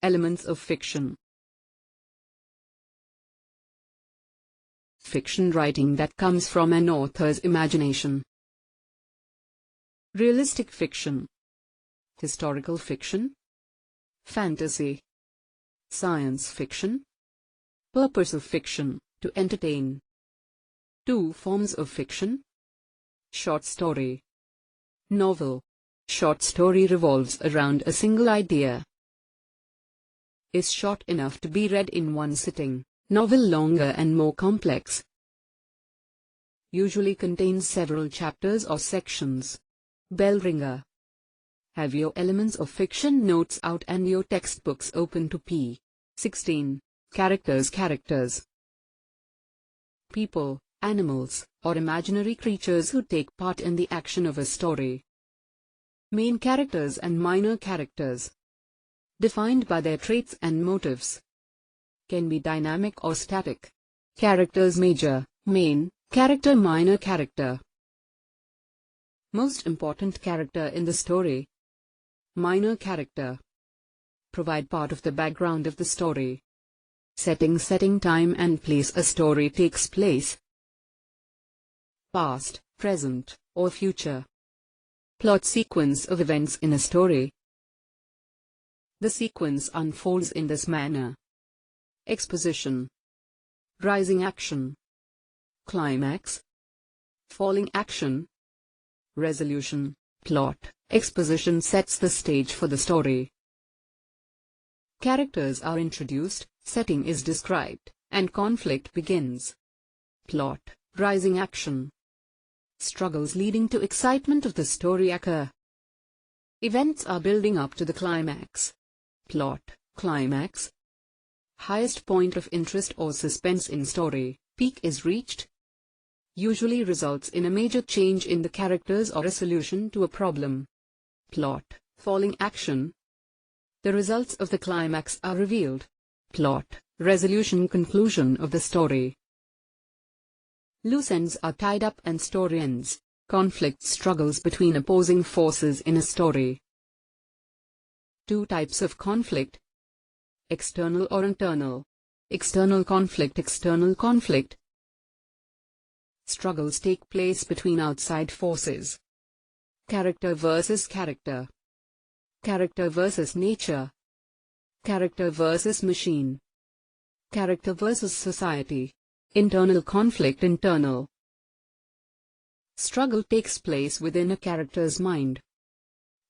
Elements of fiction. Fiction writing that comes from an author's imagination. Realistic fiction. Historical fiction. Fantasy. Science fiction. Purpose of fiction, to entertain. Two forms of fiction. Short story. Novel. Short story revolves around a single idea. Is short enough to be read in one sitting. Novel longer and more complex. Usually contains several chapters or sections. Bell ringer. Have your elements of fiction notes out and your textbooks open to p. 16. Characters. People, animals, or imaginary creatures who take part in the action of a story. Main characters and minor characters. Defined by their traits and motives. Can be dynamic or static. Characters major, main, character minor character. Most important character in the story. Minor character. Provide part of the background of the story. Setting time and place a story takes place. Past, present, or future. Plot sequence of events in a story. The sequence unfolds in this manner. Exposition. Rising action. Climax. Falling action. Resolution. Plot. Exposition sets the stage for the story. Characters are introduced, setting is described, and conflict begins. Plot. Rising action. Struggles leading to excitement of the story occur. Events are building up to the climax. Plot. Climax. Highest point of interest or suspense in story, peak is reached. Usually results in a major change in the characters or a solution to a problem. Plot. Falling action. The results of the climax are revealed. Plot. Resolution conclusion of the story. Loose ends are tied up and story ends. Conflict struggles between opposing forces in a story. Two types of conflict. External or internal. External conflict. Struggles take place between outside forces. Character versus character. Character versus nature. Character versus machine. Character versus society. Internal conflict. Struggle takes place within a character's mind.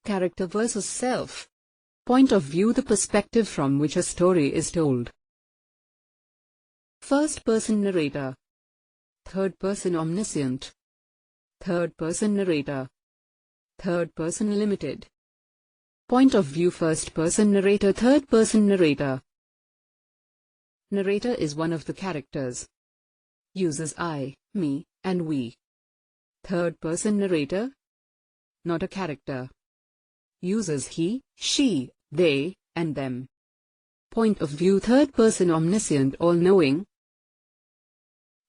Character versus self. Point of view, the perspective from which a story is told. First-person narrator. Third-person omniscient. Third-person narrator. Third-person limited. Point of view: first-person narrator, third-person narrator. Narrator is one of the characters. Uses I, me, and we. Third-person narrator. Not a character. Uses he, she, they, and them. Point of view: third-person omniscient, all-knowing.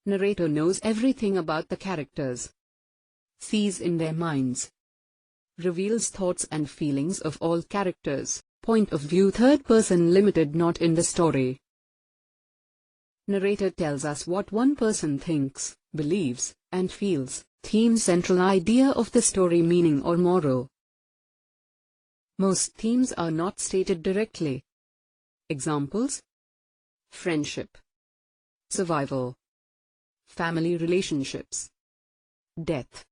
Narrator knows everything about the characters. Sees in their minds. Reveals thoughts and feelings of all characters. Point of view: third-person limited, not in the story. Narrator tells us what one person thinks, believes, and feels. Theme: central idea of the story, meaning or moral. Most themes are not stated directly. Examples: friendship, survival, family relationships, death.